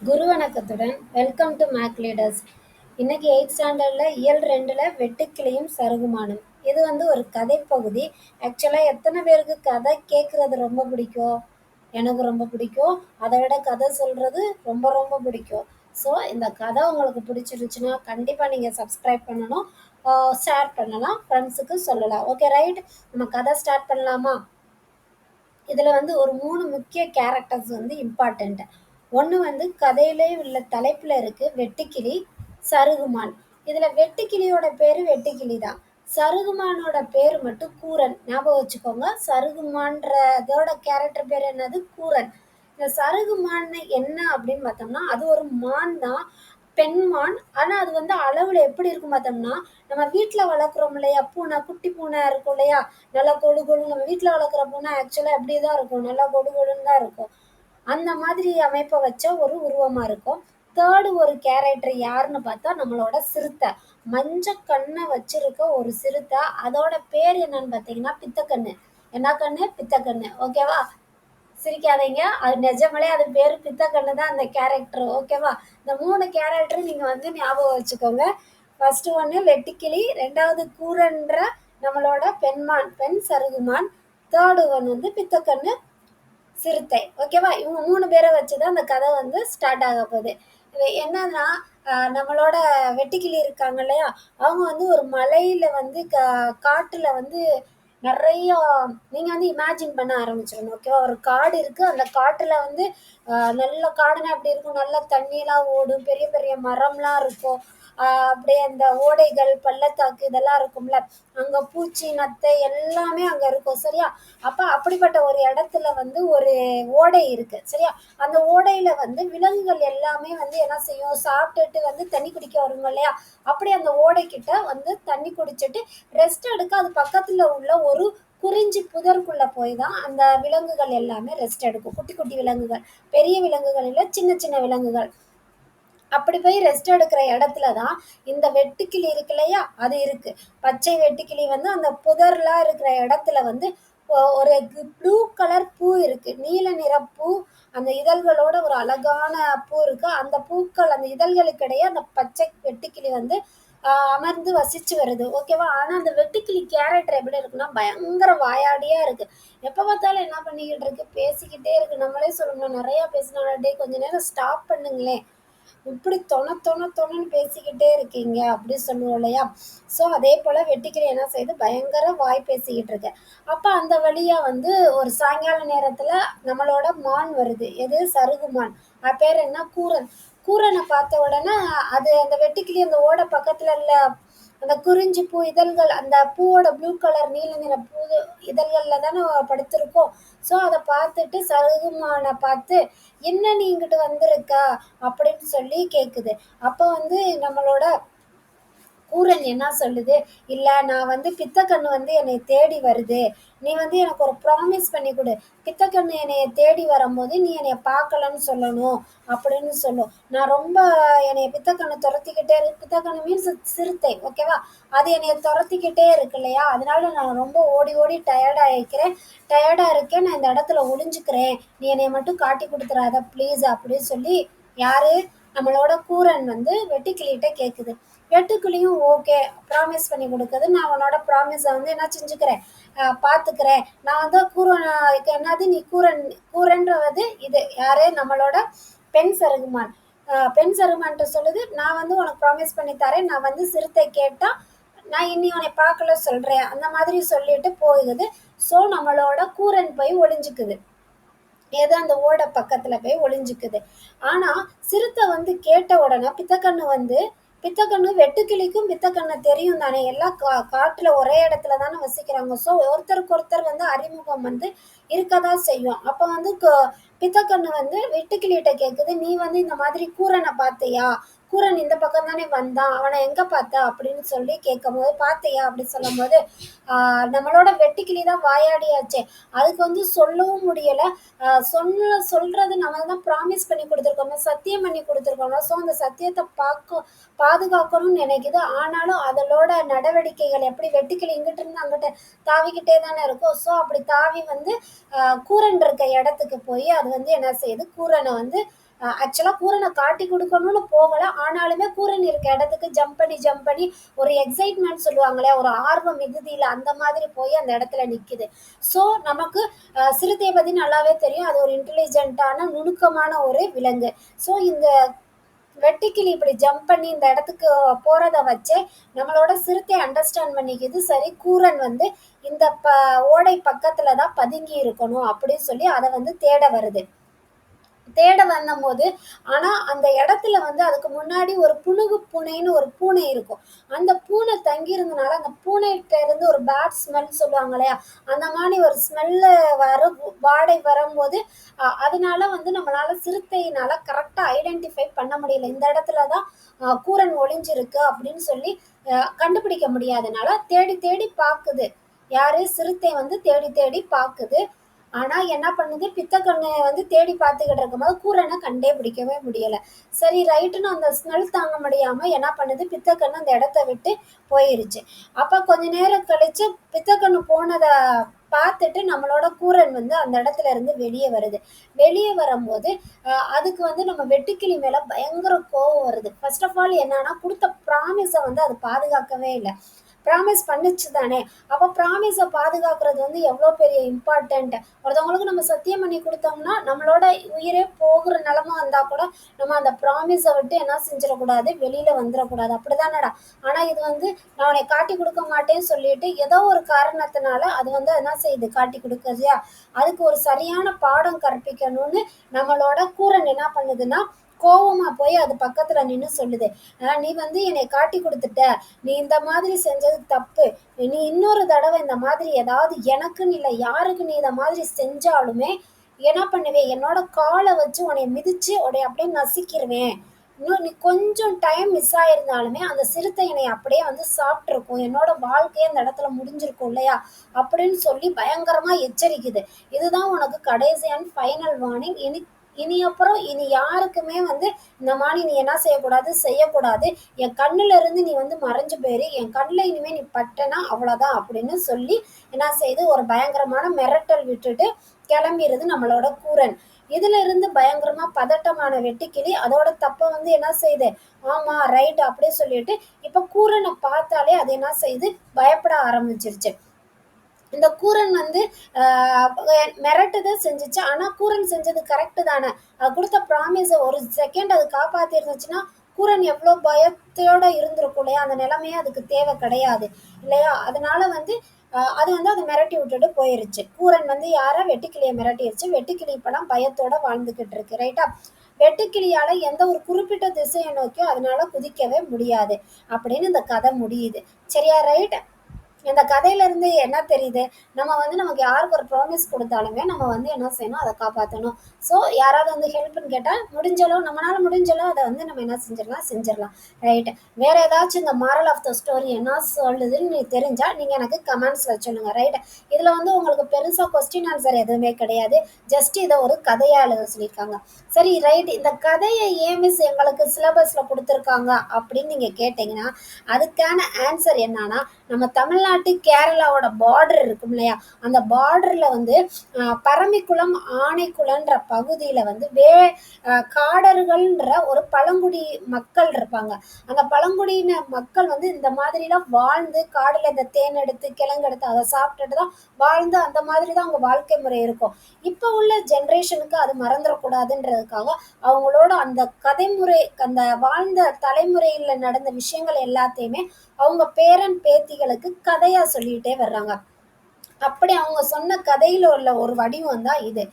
குரு வணக்கத்துடன் welcome to make leaders. இன்னைக்கு 8th ஸ்டாண்டர்டில் இயல் 2ல் வெட்டுக்கிளியும் சருகுமானும். இது ஒரு கதை பகுதி. ஆக்சுவலாக எத்தனை பேருக்கு கதை கேட்குறது ரொம்ப பிடிக்கும்? எனக்கு ரொம்ப பிடிக்கும். அதை விட கதை சொல்கிறது ரொம்ப ரொம்ப பிடிக்கும். ஸோ இந்த கதை உங்களுக்கு பிடிச்சிருச்சுன்னா கண்டிப்பாக நீங்கள் சப்ஸ்கிரைப் பண்ணணும், ஷேர் பண்ணலாம், ஃப்ரெண்ட்ஸுக்கு சொல்லலாம். Okay, right. நம்ம கதை ஸ்டார்ட் பண்ணலாமா? இதில் ஒரு 3 முக்கிய கேரக்டர்ஸ் இம்பார்ட்டண்ட். ஒன்று கதையிலே உள்ள தலைப்பில் இருக்கு, வெட்டுக்கிளி, சருகுமான். இதில் வெட்டுக்கிளியோட பேர் வெட்டுக்கிளி தான். சருகுமானோட பேர் மட்டும் கூரன். ஞாபகம் வச்சுக்கோங்க, சருகுமான்றதோட கேரக்டர் பேர் என்னது? கூரன். இந்த சருகுமான் என்ன அப்படின்னு பார்த்தோம்னா, அது ஒரு மான் தான், பெண்மான். ஆனால் அது அளவில் எப்படி இருக்கும் பார்த்தோம்னா, நம்ம வீட்டில் வளர்க்குறோம் இல்லையா பூனை, குட்டி பூனை இருக்கும் இல்லையா, நல்லா கொழு கொழு. நம்ம வீட்டில் வளர்க்குற பூனை ஆக்சுவலாக எப்படி தான் இருக்கும், நல்லா கொழு கொழுன்னு தான் இருக்கும். அந்த மாதிரி அமைப்பை வச்ச ஒரு உருவமாக இருக்கும். தேர்டு ஒரு கேரக்டர் யாருன்னு பார்த்தா நம்மளோட சிறுத்தை. மஞ்ச கண்ணை வச்சிருக்க ஒரு சிறுத்தை. அதோட பேர் என்னன்னு பார்த்தீங்கன்னா பித்தக்கண்ணு. என்ன கண்ணு? பித்தக்கண்ணு. ஓகேவா? சிரிக்காதீங்க, அது நிஜமாலே அது பேர் பித்தக்கண்ணு தான் அந்த கேரக்டர். ஓகேவா? இந்த 3 கேரக்டர் நீங்கள் ஞாபகம் வச்சுக்கோங்க. ஃபர்ஸ்ட் ஒன்று வெட்டுக்கிளி, ரெண்டாவது கூரன்ற நம்மளோட பெண்மான், பெண் சருகுமான், தேர்டு ஒன் பித்தக்கண்ணு, சிறுத்தை. ஓகேவா? இவங்க 3 பேரை வச்சு தான் அந்த கதை ஸ்டார்ட் ஆக போகுது. இது என்னன்னா, நம்மளோட வெட்டுக்கிளி இருக்காங்க இல்லையா, அவங்க ஒரு மலையில் காட்டில் நிறைய நீங்கள் இமேஜின் பண்ண ஆரம்பிச்சிடணும். ஓகேவா? ஒரு காடு இருக்குது. அந்த காட்டில் நல்ல காடுனா அப்படி இருக்கும், நல்ல தண்ணியெலாம் ஓடும், பெரிய பெரிய மரம்லாம் இருக்கும். அப்படியே அந்த ஓடைகள், பள்ளத்தாக்கு இதெல்லாம் இருக்கும்ல, அங்கே பூச்சி நத்தை எல்லாமே அங்கே இருக்கும். சரியா? அப்போ அப்படிப்பட்ட ஒரு இடத்துல ஒரு ஓடை இருக்குது. சரியா? அந்த ஓடையில் விலங்குகள் எல்லாமே என்ன செய்யும், சாப்பிட்டுட்டு தண்ணி குடிக்க வருங்க இல்லையா, அப்படி அந்த ஓடைக்கிட்ட தண்ணி குடிச்சிட்டு ரெஸ்ட் எடுக்க அது பக்கத்தில் உள்ள ஒரு குறிஞ்சி புதருக்குள்ள போய் தான் அந்த விலங்குகள் எல்லாமே ரெஸ்ட் எடுக்கும். குட்டி குட்டி விலங்குகள், பெரிய விலங்குகள் இல்லை, சின்ன சின்ன விலங்குகள். அப்படி போய் ரெஸ்ட் எடுக்கிற இடத்துல தான் இந்த வெட்டுக்கிளி இருக்கு இல்லையா, அது இருக்கு. பச்சை வெட்டுக்கிளி அந்த புதர்லாம் இருக்கிற இடத்துல ஒரு ப்ளூ கலர் பூ இருக்கு, நீல நிற பூ. அந்த இதழ்களோட ஒரு அழகான பூ இருக்கு. அந்த பூக்கள், அந்த இதழ்களுக்கு இடையே அந்த பச்சை வெட்டுக்கிளி அமர்ந்து வசிச்சு வருது. ஓகேவா? ஆனா அந்த வெட்டுக்கிளி கேரக்டர் எப்படி இருக்குன்னா, பயங்கர வாயாடியா இருக்கு. எப்ப பார்த்தாலும் என்ன பண்ணிக்கிட்டு இருக்கு, பேசிக்கிட்டே இருக்கு. நம்மளே சொல்லணும், நிறைய பேசினாலே கொஞ்ச நேரம் ஸ்டாப் பண்ணுங்களேன், இப்படி தொணன்னு பேசிக்கிட்டே இருக்கீங்க அப்படி சொல்லுவோம் இல்லையா. ஸோ அதே போல் வெட்டுக்கிளி என்ன செய்யுது, பயங்கர வாய் பேசிக்கிட்டு இருக்கு. அப்போ அந்த வழியாக ஒரு சாயங்கால நேரத்தில் நம்மளோட மான் வருது. எது? சருகுமான். அது பேர் என்ன? கூரன். கூரனை பார்த்த உடனே அது அந்த வெட்டுக்கிளி அந்த ஓட பக்கத்தில் உள்ள அந்த குறிஞ்சி பூ இதழ்கள், அந்த பூவோட ப்ளூ கலர் நீல நிற பூ இதழ்களில் தானே படுத்திருக்கோம். ஸோ அதை பார்த்துட்டு சருகுமானை பார்த்து, என்ன நீ இங்கிட்டு வந்திருக்கா அப்படின்னு சொல்லி கேட்குது. அப்போ நம்மளோட கூரன் என்ன சொல்லுது, இல்லை நான் பித்தக்கண்ணு என்னை தேடி வருது, நீ எனக்கு ஒரு ப்ராமிஸ் பண்ணி கொடு, பித்தக்கண்ணு என்னைய தேடி வரும்போது நீ என்னைய பார்க்கலன்னு சொல்லணும் அப்படின்னு சொல்லும். நான் ரொம்ப என்னைய பித்தக்கண்ணு துரத்திக்கிட்டே இருக்கு. பித்தக்கண்ணு மீன்ஸ் சிறுத்தை. ஓகேவா? அது என்னைய துரத்திக்கிட்டே இருக்கு இல்லையா, அதனால நான் ரொம்ப ஓடி ஓடி டயர்டாக இருக்கேன், நான் இந்த இடத்துல ஒளிஞ்சுக்கிறேன், நீ என்னைய மட்டும் காட்டி கொடுத்துறாத ப்ளீஸ் அப்படின்னு சொல்லி யாரு, நம்மளோட கூரன் வெட்டுக்கிளிகிட்ட கேட்குது. வெட்டுக்கிளியும் ஓகே, ப்ராமிஸ் பண்ணி கொடுக்குது. நான் உன்னோட ப்ராமிஸை என்ன செஞ்சுக்கிறேன், பார்த்துக்கிறேன். நான் கூரன் என்னது, நீ கூரன்றது இது யாரு, நம்மளோட பெண் சருகுமான். பெண் சருகுமான்ட்டு சொல்லுது, நான் உனக்கு ப்ராமிஸ் பண்ணி தரேன், நான் சிறுத்தை கேட்டால் நான் இனி உன்னை பார்க்கல சொல்கிறேன், அந்த மாதிரி சொல்லிட்டு போகுது. ஸோ நம்மளோட கூரன் போய் ஒளிஞ்சுக்குது. ஏதோ அந்த ஓட பக்கத்துல போய் ஒளிஞ்சுக்குது. ஆனா சிறுத்தை கேட்ட உடனே பித்தக்கண்ணு வெட்டுக்கிளிக்கும் பித்தக்கண்ணை தெரியும் தானே, எல்லாம் காட்டுல ஒரே இடத்துல தானே வசிக்கிறாங்க. ஸோ ஒருத்தருக்கு ஒருத்தர் அறிமுகம் இருக்கதான் செய்யும். அப்போ பித்தக்கண்ணு வெட்டுக்கிளிகிட்ட கேட்குது, நீ இந்த மாதிரி கூரனை பார்த்தியா, கூரன் இந்த பக்கம் தானே வந்தான், அவனை எங்க பார்த்த அப்படின்னு சொல்லி கேட்கும் போது, பார்த்தியா அப்படி சொல்லும் போது, நம்மளோட வெட்டுக்கிளி தான் வாயாடியாச்சே, அதுக்கு சொல்லவும் முடியலை. சொல்றது நம்ம தான் ப்ராமிஸ் பண்ணி கொடுத்துருக்கோம், சத்தியம் பண்ணி கொடுத்துருக்கோம். ஸோ அந்த சத்தியத்தை பாதுகாக்கணும்னு நினைக்குது. ஆனாலும் அதோட நடவடிக்கைகள் எப்படி, வெட்டுக்கிளி இங்கிட்ட இருந்து அங்கிட்ட தாவிக்கிட்டே தானே இருக்கும். ஸோ அப்படி தாவி கூரன் இருக்க இடத்துக்கு போய் அது என்ன செய்யுது, கூரனை ஆக்சுவலா கூரனை காட்டி கொடுக்கணும்னு போகல. ஆனாலுமே கூரன் இருக்க இடத்துக்கு ஜம்ப் பண்ணி ஒரு எக்ஸைட்மெண்ட் சொல்லுவாங்களே, ஒரு ஆர்வ மிகுதியில அந்த மாதிரி போய் அந்த இடத்துல நிக்குது. ஸோ நமக்கு சிறுத்தையை பத்தி நல்லாவே தெரியும். அது ஒரு இன்டெலிஜென்ட்டான நுணுக்கமான ஒரு விலங்கு. ஸோ இந்த வெட்டுக்கிளி இப்படி ஜம்ப் பண்ணி இந்த இடத்துக்கு போறத வச்சே நம்மளோட சிறுத்தை அண்டர்ஸ்டாண்ட் பண்ணிக்குது. சரி, கூரன் வந்து இந்த ஓடை பக்கத்துல தான் பதுங்கி இருக்கணும் அப்படின்னு சொல்லி அதை வந்து தேட வருது. தேட வந்தபோது ஆனா அந்த இடத்துல வந்து அதுக்கு முன்னாடி ஒரு புனுகு பூனைன்னு ஒரு பூனை இருக்கும். அந்த பூனை தங்கி இருந்தனால அந்த பூனைகிட்ட இருந்து ஒரு பேட் ஸ்மெல் சொல்லுவாங்க இல்லையா, அந்த மாதிரி ஒரு ஸ்மெல்லு வர வாடை வரும்போது அதனால வந்து நம்மளால சிறுத்தையினால கரெக்டா ஐடென்டிஃபை பண்ண முடியல. இந்த இடத்துலதான் கூரன் ஒளிஞ்சிருக்கு அப்படின்னு சொல்லி கண்டுபிடிக்க முடியாதனால தேடி தேடி பாக்குது. யாரு? சிறுத்தை வந்து தேடி தேடி பாக்குது. ஆனா என்ன பண்ணுது, பித்தக்கண்ணு வந்து தேடி பார்த்துக்கிட்டு இருக்கும்போது கூரனை கண்டே பிடிக்கவே முடியல. சரி ரைட்டுன்னு அந்த ஸ்மெல் தாங்க முடியாம என்ன பண்ணுது, பித்தக்கண்ணு அந்த இடத்த விட்டு போயிருச்சு. அப்ப கொஞ்ச நேரம் கழிச்சு பித்தக்கண்ணு போனதை பார்த்துட்டு நம்மளோட கூரன் வந்து அந்த இடத்துல இருந்து வெளியே வருது. வெளியே வரும்போது அதுக்கு வந்து நம்ம வெட்டுக்கிளி மேல பயங்கர கோவம் வருது. ஃபர்ஸ்ட் ஆஃப் ஆல் என்னன்னா, கொடுத்த ப்ராமிஸை வந்து அது பாதுகாக்கவே இல்லை. ப்ராமிஸ் பண்ணுச்சு தானே, அப்போ ப்ராமிஸை பாதுகாக்கிறது வந்து எவ்வளோ பெரிய இம்பார்ட்டன்ட். ஒருத்தவங்களுக்கு நம்ம சத்தியம் பண்ணி கொடுத்தோம்னா நம்மளோட உயிரே போகிற நிலமா இருந்தா கூட நம்ம அந்த ப்ராமிஸை விட்டு என்ன செஞ்சிடக்கூடாது, வெளியில வந்துடக்கூடாது. அப்படிதானடா. ஆனா இது வந்து நான் உன்னை காட்டி கொடுக்க மாட்டேன்னு சொல்லிட்டு ஏதோ ஒரு காரணத்தினால அது வந்து என்ன செய்யுது, காட்டி கொடுக்குறியா. அதுக்கு ஒரு சரியான பாடம் கற்பிக்கணும்னு நம்மளோட கூரன் என்ன பண்ணுதுன்னா, கோவமா போய் அது பக்கத்துல நின்று சொல்லுது, நீ வந்து என்னை காட்டி கொடுத்துட்ட, நீ இந்த மாதிரி செஞ்சது தப்பு, நீ இன்னொரு தடவை இந்த மாதிரி ஏதாவது எனக்குன்னு இல்லை யாருக்கு நீ இந்த மாதிரி செஞ்சாலுமே என்ன பண்ணுவேன், என்னோட காலை வச்சு உன்னை மிதிச்சு உடைய அப்படியே நசுக்கிடுவேன். இன்னும் நீ கொஞ்சம் டைம் மிஸ் ஆயிருந்தாலுமே அந்த சிறுத்தை என்னை அப்படியே வந்து சாப்பிட்ருக்கும், என்னோட வாழ்க்கையே அந்த இடத்துல முடிஞ்சிருக்கும் இல்லையா அப்படின்னு சொல்லி பயங்கரமா எச்சரிக்குது. இதுதான் உனக்கு கடைசி அண்ட் ஃபைனல் வார்னிங். இனி அப்புறம் இனி யாருக்குமே வந்து இந்த மாதிரி நீ என்ன செய்யக்கூடாது. என் கண்ணுல இருந்து நீ வந்து மறைஞ்சு போயிரு, என் கண்ணில் இனிமே நீ பட்டனா அவ்வளோதான் அப்படின்னு சொல்லி என்ன செய்யுது, ஒரு பயங்கரமான மிரட்டல் விட்டுட்டு கிளம்பிடுது நம்மளோட கூரன். இதுல இருந்து பயங்கரமா பதட்டமான வெட்டுக்கிளி அதோட தப்ப வந்து என்ன செய்யுது, ஆமா ரைட் அப்படியே சொல்லிட்டு இப்ப கூரனை பார்த்தாலே அது என்ன செய்யுது, பயப்பட ஆரம்பிச்சிருச்சு. இந்த கூரன் வந்து மிரட்டுதை செஞ்சுச்சு. ஆனா கூரன் செஞ்சது கரெக்டு தானே. அது கொடுத்த ப்ராமிஸை ஒரு செகண்ட் அது காப்பாத்தி இருந்துச்சுன்னா கூரன் எவ்வளோ பயத்தோட இருந்திருக்கும் இல்லையா. அந்த நிலைமையே அதுக்கு தேவை கிடையாது இல்லையா. அதனால வந்து அது வந்து அதை மிரட்டி விட்டுட்டு போயிருச்சு. கூரன் வந்து யாரை, வெட்டுக்கிளியை மிரட்டிருச்சு. வெட்டுக்கிளி இப்பெல்லாம் பயத்தோட வாழ்ந்துகிட்டு இருக்கு ரைட்டா. வெட்டுக்கிளியால எந்த ஒரு குறிப்பிட்ட திசையை நோக்கியோ அதனால குதிக்கவே முடியாது அப்படின்னு இந்த கதை முடியுது. சரியா, ரைட். இந்த கதையில இருந்து என்ன தெரியுது, நம்ம வந்து நமக்கு யாருக்கு ஒரு ப்ராமிஸ் கொடுத்தாலுமே நம்ம வந்து என்ன செய்யணும், அதை காப்பாற்றணும். ஸோ யாராவது வந்து ஹெல்ப்னு கேட்டால் முடிஞ்சளோ நம்மளால முடிஞ்சளோ அதை வந்து நம்ம என்ன செஞ்சிடலாம் ரைட்டு. வேற ஏதாச்சும் இந்த மாரல் ஆஃப் த ஸ்டோரி என்ன சொல்லுதுன்னு நீ தெரிஞ்சா நீங்க எனக்கு கமெண்ட்ஸ்ல சொல்லுங்க ரைட்டு. இதுல வந்து உங்களுக்கு பெருசா கொஸ்டின் ஆன்சர் எதுவுமே கிடையாது. ஜஸ்ட் இதை ஒரு கதையா எழுத சொல்லியிருக்காங்க. சரி ரைட், இந்த கதையை ஏன் மிஸ் எங்களுக்கு சிலபஸ்ல கொடுத்துருக்காங்க அப்படின்னு நீங்க கேட்டீங்கன்னா அதுக்கான ஆன்சர் என்னன்னா, நம்ம தமிழ்நாட்டு கேரளாவோட பார்டர் இருக்கும் இல்லையா, அந்த பார்டர்ல வந்து பரமிக்குளம் ஆனைக்குளன்ற பகுதியில வந்து காடர்கள்ன்ற ஒரு பழங்குடி மக்கள் இருப்பாங்க. அந்த பழங்குடியின மக்கள் வந்து இந்த மாதிரிலாம் வாழ்ந்து காடுல இந்த தேன் எடுத்து கிழங்கெடுத்து அதை சாப்பிட்டுட்டு தான் வாழ்ந்து அந்த மாதிரி தான் அவங்க வாழ்க்கை முறை இருக்கும். இப்போ உள்ள ஜென்ரேஷனுக்கு அது மறந்துடக்கூடாதுன்றதுக்காக அவங்களோட அந்த கதைமுறை, அந்த வாழ்ந்த தலைமுறையில நடந்த விஷயங்கள் எல்லாத்தையுமே அவங்க பேரன் பேத்திகளுக்கு கதையா சொல்லிட்டே வர்றாங்க. அப்படி அவங்க சொன்ன கதையில உள்ள ஒரு வடிவம் தான் இது.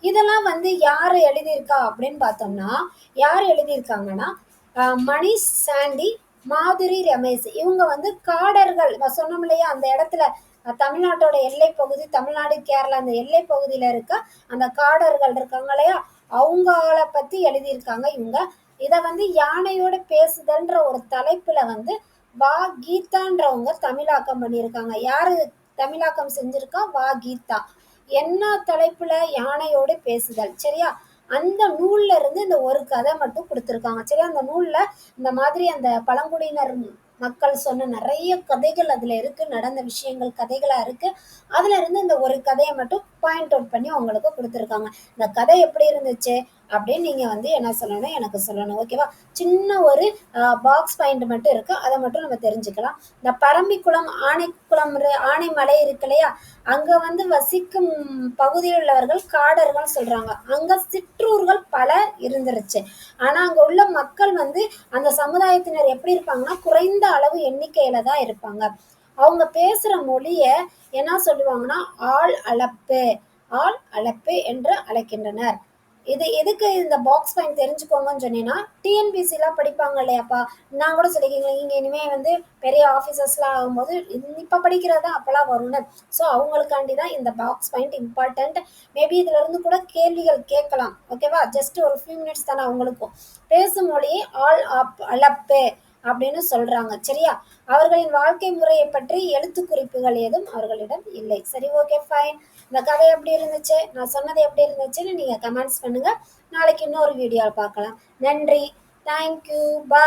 இதெல்லாம் வந்து யார் எழுதியிருக்கா அப்படின்னு பார்த்தோம்னா, யார் எழுதியிருக்காங்கன்னா மணிஷ் சாண்டி, மாதுரி ரமேஷ். இவங்க வந்து காடர்கள் சொன்னோம் இல்லையா, அந்த இடத்துல தமிழ்நாட்டோட எல்லை பகுதி, தமிழ்நாடு கேரளா அந்த எல்லை பகுதியில இருக்க அந்த காடர்கள் இருக்காங்க இல்லையா, அவங்கள பத்தி எழுதியிருக்காங்க இவங்க. இதை வந்து யானையோட பேசுதல்ன்ற ஒரு தலைப்புல வந்து வா கீதான்றவங்க தமிழாக்கம் பண்ணியிருக்காங்க. யாரு தமிழாக்கம் செஞ்சிருக்கா? வா கீதா. என்ன தலைப்புல? யானையோடு பேசுதல். சரியா. அந்த நூல்ல இருந்து இந்த ஒரு கதை மட்டும் கொடுத்துருக்காங்க. சரியா. அந்த நூல்ல இந்த மாதிரி அந்த பழங்குடியினர் மக்கள் சொன்ன நிறைய கதைகள் அதுல இருக்கு, நடந்த விஷயங்கள் கதைகளா இருக்கு. அதுல இருந்து இந்த ஒரு கதையை மட்டும் பாயிண்ட் அவுட் பண்ணி உங்களுக்கு கொடுத்துருக்காங்க. இந்த கதை எப்படி இருந்துச்சு? அப்படின்னு நீங்கள் வந்து என்ன சொல்லணும், எனக்கு சொல்லணும். ஓகேவா? சின்ன ஒரு பாக்ஸ் பாயிண்ட் மட்டும் இருக்குது, அதை மட்டும் நம்ம தெரிஞ்சுக்கலாம். இந்த பரம்பிக்குளம் ஆனைக்குளம் ஆனைமலை இருக்கு இல்லையா, அங்கே வந்து வசிக்கும் பகுதியில் உள்ளவர்கள் காடர்கள் சொல்கிறாங்க. அங்கே சிற்றூர்கள் பல இருந்துருச்சு. ஆனால் அங்கே உள்ள மக்கள் வந்து அந்த சமுதாயத்தினர் எப்படி இருப்பாங்கன்னா குறைந்த அளவு எண்ணிக்கையில தான் இருப்பாங்க. அவங்க பேசுற மொழிய என்ன சொல்லுவாங்கன்னா ஆள் அளப்பு, ஆள் அளப்பு என்று அழைக்கின்றனர். இது எதுக்கு இந்த பாக்ஸ் பாயிண்ட் தெரிஞ்சுக்கோங்கன்னு சொன்னீங்கன்னா, டிஎன்பிசிலாம் படிப்பாங்க இல்லையாப்பா, நான் கூட சொல்லிக்கிறேன், நீங்க இனிமே வந்து பெரிய ஆஃபீஸர்ஸ்லாம் ஆகும்போது இப்ப படிக்கிறது தான் அப்பெல்லாம் வரும்னு. ஸோ அவங்களுக்காண்டி தான் இந்த பாக்ஸ் பாயிண்ட் இம்பார்ட்டன்ட். மேபி இதுல இருந்து கூட கேள்விகள் கேட்கலாம். ஓகேவா? ஜஸ்ட் ஒரு ஃபியூ மினிட்ஸ் தானே அவங்களுக்கும். பேசும் மொழியை ஆள் அளப்பு அப்படின்னு சொல்றாங்க. சரியா? அவர்களின் வாழ்க்கை முறையை பற்றி எழுத்து குறிப்புகள் ஏதும் அவர்களிடம் இல்லை. சரி, ஓகே, ஃபைன். இந்த கதை எப்படி இருந்துச்சு, நான் சொன்னது எப்படி இருந்துச்சுன்னு நீங்க கமெண்ட்ஸ் பண்ணுங்க. நாளைக்கு இன்னொரு வீடியோவில் பார்க்கலாம். நன்றி. தேங்க்யூ. பாய்.